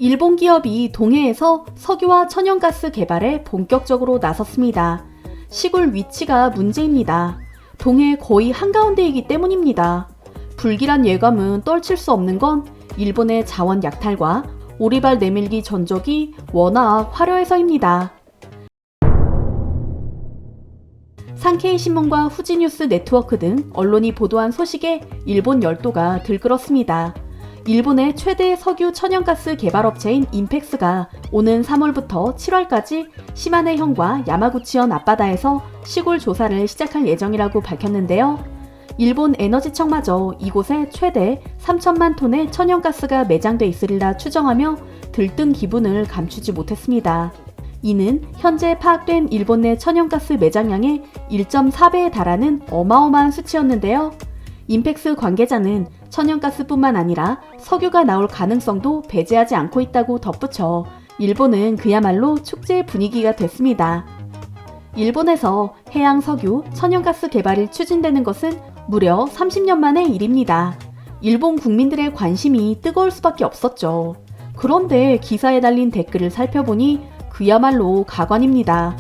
일본 기업이 동해에서 석유와 천연가스 개발에 본격적으로 나섰습니다. 시골 위치가 문제입니다. 동해 거의 한가운데이기 때문입니다. 불길한 예감은 떨칠 수 없는 건 일본의 자원 약탈과 오리발 내밀기 전적이 워낙 화려해서입니다. 산케이 신문과 후지뉴스 네트워크 등 언론이 보도한 소식에 일본 열도가 들끓었습니다. 일본의 최대 석유 천연가스 개발업체인 인펙스가 오는 3월부터 7월까지 시마네현과 야마구치현 앞바다에서 시골 조사를 시작할 예정이라고 밝혔는데요. 일본 에너지청마저 이곳에 최대 3천만 톤의 천연가스가 매장돼 있으리라 추정하며 들뜬 기분을 감추지 못했습니다. 이는 현재 파악된 일본 내 천연가스 매장량의 1.4배에 달하는 어마어마한 수치였는데요. 인펙스 관계자는 천연가스뿐만 아니라 석유가 나올 가능성도 배제하지 않고 있다고 덧붙여 일본은 그야말로 축제 분위기가 됐습니다. 일본에서 해양 석유, 천연가스 개발이 추진되는 것은 무려 30년 만의 일입니다. 일본 국민들의 관심이 뜨거울 수밖에 없었죠. 그런데 기사에 달린 댓글을 살펴보니 그야말로 가관입니다.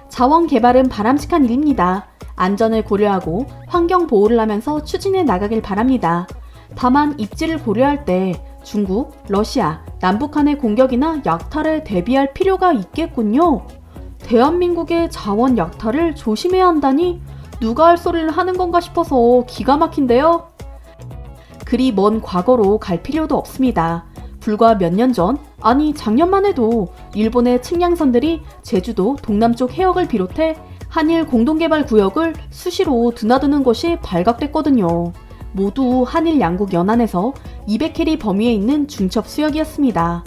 자원 개발은 바람직한 일입니다. 안전을 고려하고 환경 보호를 하면서 추진해 나가길 바랍니다. 다만 입지를 고려할 때 중국, 러시아, 남북한의 공격이나 약탈에 대비할 필요가 있겠군요. 대한민국의 자원 약탈을 조심해야 한다니 누가 할 소리를 하는 건가 싶어서 기가 막힌데요. 그리 먼 과거로 갈 필요도 없습니다. 불과 몇 년 전, 아니 작년만 해도 일본의 측량선들이 제주도 동남쪽 해역을 비롯해 한일 공동개발구역을 수시로 드나드는 것이 발각됐거든요. 모두 한일 양국 연안에서 200캐리 범위에 있는 중첩 수역이었습니다.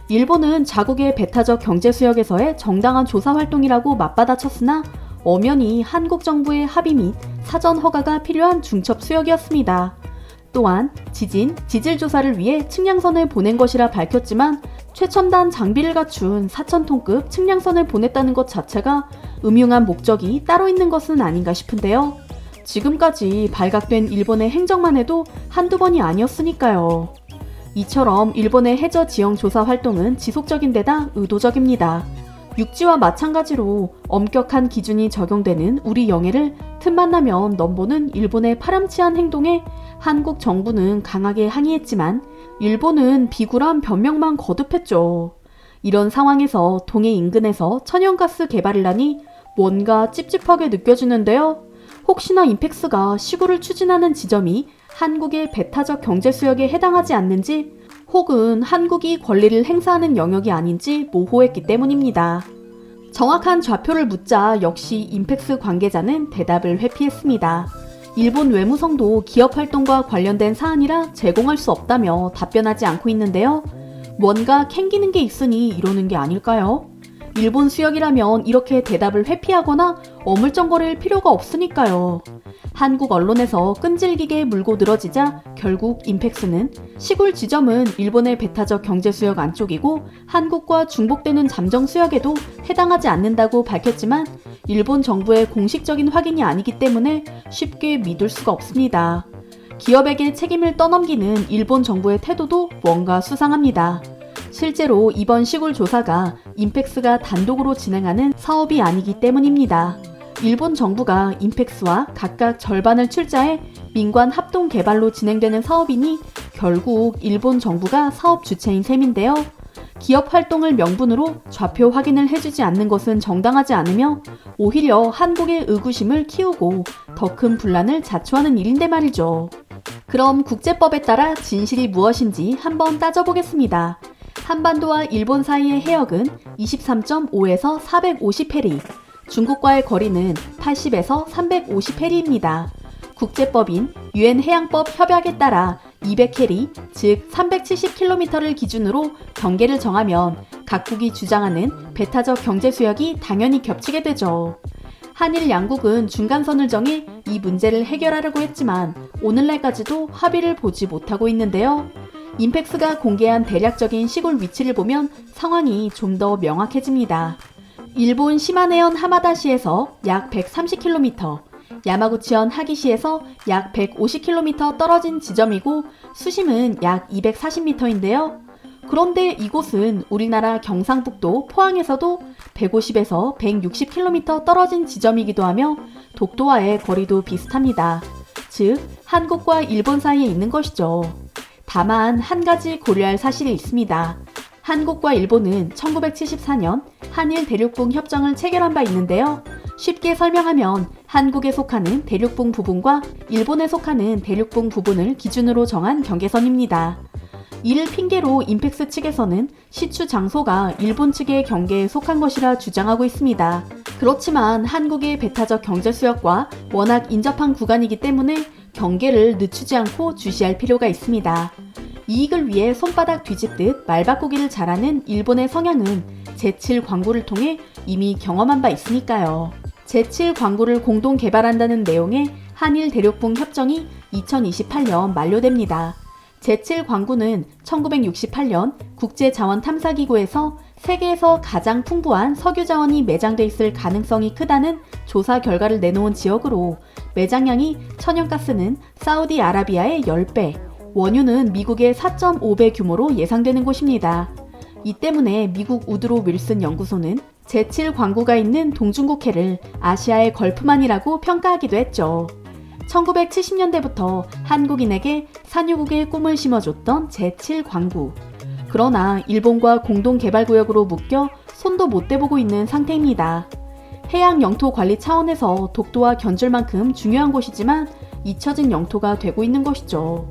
일본은 자국의 배타적 경제수역에서의 정당한 조사 활동이라고 맞받아쳤으나 엄연히 한국 정부의 합의 및 사전 허가가 필요한 중첩 수역이었습니다. 또한 지진, 지질 조사를 위해 측량선을 보낸 것이라 밝혔지만 최첨단 장비를 갖춘 4,000톤급 측량선을 보냈다는 것 자체가 음흉한 목적이 따로 있는 것은 아닌가 싶은데요. 지금까지 발각된 일본의 행적만 해도 한두 번이 아니었으니까요. 이처럼 일본의 해저 지형 조사 활동은 지속적인 데다 의도적입니다. 육지와 마찬가지로 엄격한 기준이 적용되는 우리 영해를 틈만 나면 넘보는 일본의 파렴치한 행동에 한국 정부는 강하게 항의했지만 일본은 비굴한 변명만 거듭했죠. 이런 상황에서 동해 인근에서 천연가스 개발을 하니 뭔가 찝찝하게 느껴지는데요. 혹시나 인펙스가 시구를 추진하는 지점이 한국의 배타적 경제수역에 해당하지 않는지 혹은 한국이 권리를 행사하는 영역이 아닌지 모호했기 때문입니다. 정확한 좌표를 묻자 역시 인펙스 관계자는 대답을 회피했습니다. 일본 외무성도 기업 활동과 관련된 사안이라 제공할 수 없다며 답변하지 않고 있는데요. 뭔가 캥기는 게 있으니 이러는 게 아닐까요? 일본 수역이라면 이렇게 대답을 회피하거나 어물쩡거릴 필요가 없으니까요. 한국 언론에서 끈질기게 물고 늘어지자 결국 인펙스는 시골 지점은 일본의 배타적 경제수역 안쪽이고 한국과 중복되는 잠정수역에도 해당하지 않는다고 밝혔지만 일본 정부의 공식적인 확인이 아니기 때문에 쉽게 믿을 수가 없습니다. 기업에게 책임을 떠넘기는 일본 정부의 태도도 뭔가 수상합니다. 실제로 이번 시골 조사가 인펙스가 단독으로 진행하는 사업이 아니기 때문입니다. 일본 정부가 인펙스와 각각 절반을 출자해 민관 합동 개발로 진행되는 사업이니 결국 일본 정부가 사업 주체인 셈인데요. 기업 활동을 명분으로 좌표 확인을 해주지 않는 것은 정당하지 않으며 오히려 한국의 의구심을 키우고 더 큰 분란을 자초하는 일인데 말이죠. 그럼 국제법에 따라 진실이 무엇인지 한번 따져보겠습니다. 한반도와 일본 사이의 해역은 23.5에서 450해리, 중국과의 거리는 80에서 350해리입니다. 국제법인 유엔 해양법 협약에 따라 200해리, 즉 370km를 기준으로 경계를 정하면 각국이 주장하는 배타적 경제수역이 당연히 겹치게 되죠. 한일 양국은 중간선을 정해 이 문제를 해결하려고 했지만 오늘날까지도 합의를 보지 못하고 있는데요. 인펙스가 공개한 대략적인 시골 위치를 보면 상황이 좀 더 명확해집니다. 일본 시마네현 하마다시에서 약 130km, 야마구치현 하기시에서 약 150km 떨어진 지점이고 수심은 약 240m인데요. 그런데 이곳은 우리나라 경상북도 포항에서도 150에서 160km 떨어진 지점이기도 하며 독도와의 거리도 비슷합니다. 즉, 한국과 일본 사이에 있는 것이죠. 다만 한 가지 고려할 사실이 있습니다. 한국과 일본은 1974년 한일 대륙붕 협정을 체결한 바 있는데요. 쉽게 설명하면 한국에 속하는 대륙붕 부분과 일본에 속하는 대륙붕 부분을 기준으로 정한 경계선입니다. 이를 핑계로 인펙스 측에서는 시추 장소가 일본 측의 경계에 속한 것이라 주장하고 있습니다. 그렇지만 한국의 배타적 경제 수역과 워낙 인접한 구간이기 때문에 경계를 늦추지 않고 주시할 필요가 있습니다. 이익을 위해 손바닥 뒤집듯 말 바꾸기를 잘하는 일본의 성향은 제7광구를 통해 이미 경험한 바 있으니까요. 제7광구를 공동 개발한다는 내용의 한일 대륙붕 협정이 2028년 만료됩니다. 제7광구는 1968년 국제자원탐사기구에서 세계에서 가장 풍부한 석유 자원이 매장돼 있을 가능성이 크다는 조사 결과를 내놓은 지역으로 매장량이 천연가스는 사우디아라비아의 10배, 원유는 미국의 4.5배 규모로 예상되는 곳입니다. 이 때문에 미국 우드로 윌슨 연구소는 제7광구가 있는 동중국해를 아시아의 걸프만이라고 평가하기도 했죠. 1970년대부터 한국인에게 산유국의 꿈을 심어줬던 제7광구. 그러나 일본과 공동개발구역으로 묶여 손도 못 대보고 있는 상태입니다. 해양 영토 관리 차원에서 독도와 견줄 만큼 중요한 곳이지만 잊혀진 영토가 되고 있는 것이죠.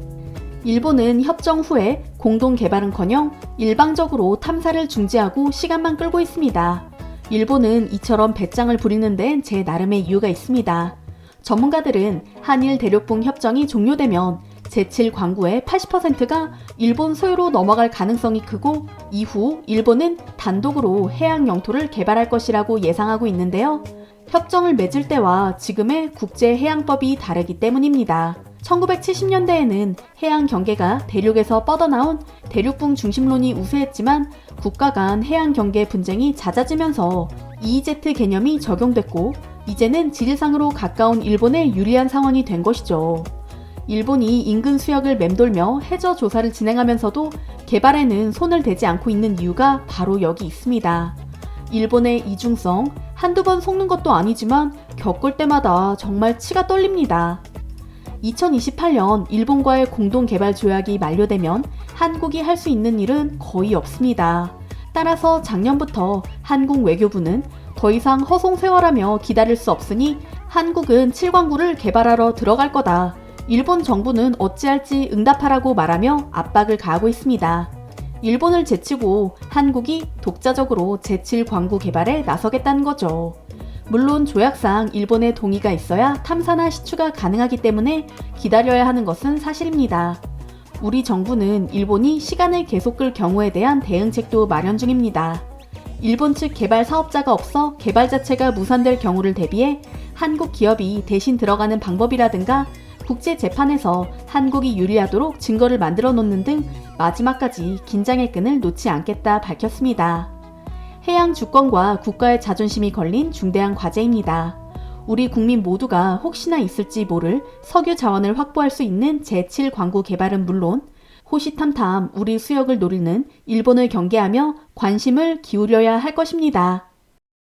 일본은 협정 후에 공동개발은커녕 일방적으로 탐사를 중지하고 시간만 끌고 있습니다. 일본은 이처럼 배짱을 부리는 데는 제 나름의 이유가 있습니다. 전문가들은 한일 대륙붕 협정이 종료되면 제7광구의 80%가 일본 소유로 넘어갈 가능성이 크고 이후 일본은 단독으로 해양 영토를 개발할 것이라고 예상하고 있는데요. 협정을 맺을 때와 지금의 국제해양법이 다르기 때문입니다. 1970년대에는 해양 경계가 대륙에서 뻗어나온 대륙붕 중심론이 우세했지만 국가 간 해양 경계 분쟁이 잦아지면서 EEZ 개념이 적용됐고 이제는 지리상으로 가까운 일본에 유리한 상황이 된 것이죠. 일본이 인근 수역을 맴돌며 해저 조사를 진행하면서도 개발에는 손을 대지 않고 있는 이유가 바로 여기 있습니다. 일본의 이중성, 한두 번 속는 것도 아니지만 겪을 때마다 정말 치가 떨립니다. 2028년 일본과의 공동개발 조약이 만료되면 한국이 할 수 있는 일은 거의 없습니다. 따라서 작년부터 한국 외교부는 더 이상 허송세월하며 기다릴 수 없으니 한국은 7광구를 개발하러 들어갈 거다. 일본 정부는 어찌할지 응답하라고 말하며 압박을 가하고 있습니다. 일본을 제치고 한국이 독자적으로 제7광구 개발에 나서겠다는 거죠. 물론 조약상 일본의 동의가 있어야 탐사나 시추가 가능하기 때문에 기다려야 하는 것은 사실입니다. 우리 정부는 일본이 시간을 계속 끌 경우에 대한 대응책도 마련 중입니다. 일본 측 개발 사업자가 없어 개발 자체가 무산될 경우를 대비해 한국 기업이 대신 들어가는 방법이라든가 국제재판에서 한국이 유리하도록 증거를 만들어 놓는 등 마지막까지 긴장의 끈을 놓지 않겠다 밝혔습니다. 해양 주권과 국가의 자존심이 걸린 중대한 과제입니다. 우리 국민 모두가 혹시나 있을지 모를 석유 자원을 확보할 수 있는 제7광구 개발은 물론 호시탐탐 우리 수역을 노리는 일본을 경계하며 관심을 기울여야 할 것입니다.